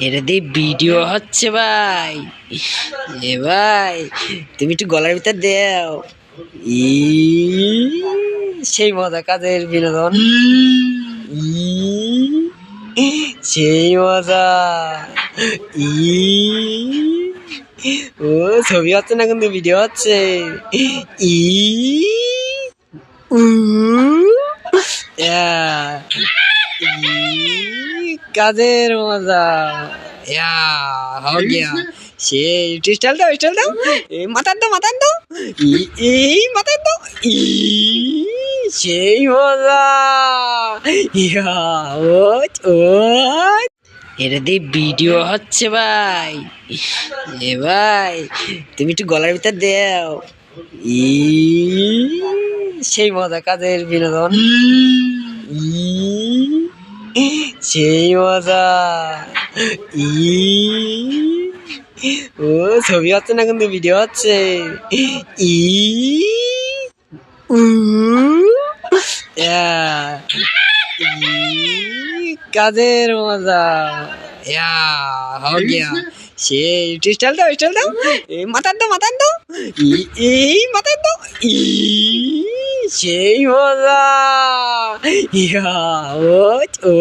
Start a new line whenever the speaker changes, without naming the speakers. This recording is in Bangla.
এটা দিয়ে ভিডিও হচ্ছে ভাই। এ ভাই তুমি একটু গলার ভিতর দেও। ই সেই মজা, কাজের বিনোদন। সেই মজা। ই ও ছবি হচ্ছে না, কিন্তু ভিডিও হচ্ছে। ই উ ইয়া, কাজের মজা। ইয়া हो गया। সেই স্টাইল দাও, স্টাইল দাও। মাথার দাও, মাথার দাও। এই মাথার দাও। সেই মজা। ইয়া ও এটা দিয়ে ভিডিও হচ্ছে ভাই। এ ভাই তুমি একটু গলার ভিতর দেও। ই সেই মজা, কাজের বিনোদন। সেই মজা। ই ও ছবি হচ্ছে না, কিন্তু ভিডিও হচ্ছে। ই উ ইয়া, কাজের মজা। ইয়া हो गया। সেই স্টাইল দাও, স্টাইল দাও। মাথার দাও, মাথার দাও। এই মাথার দাও। সেই মজা। ইয়া ও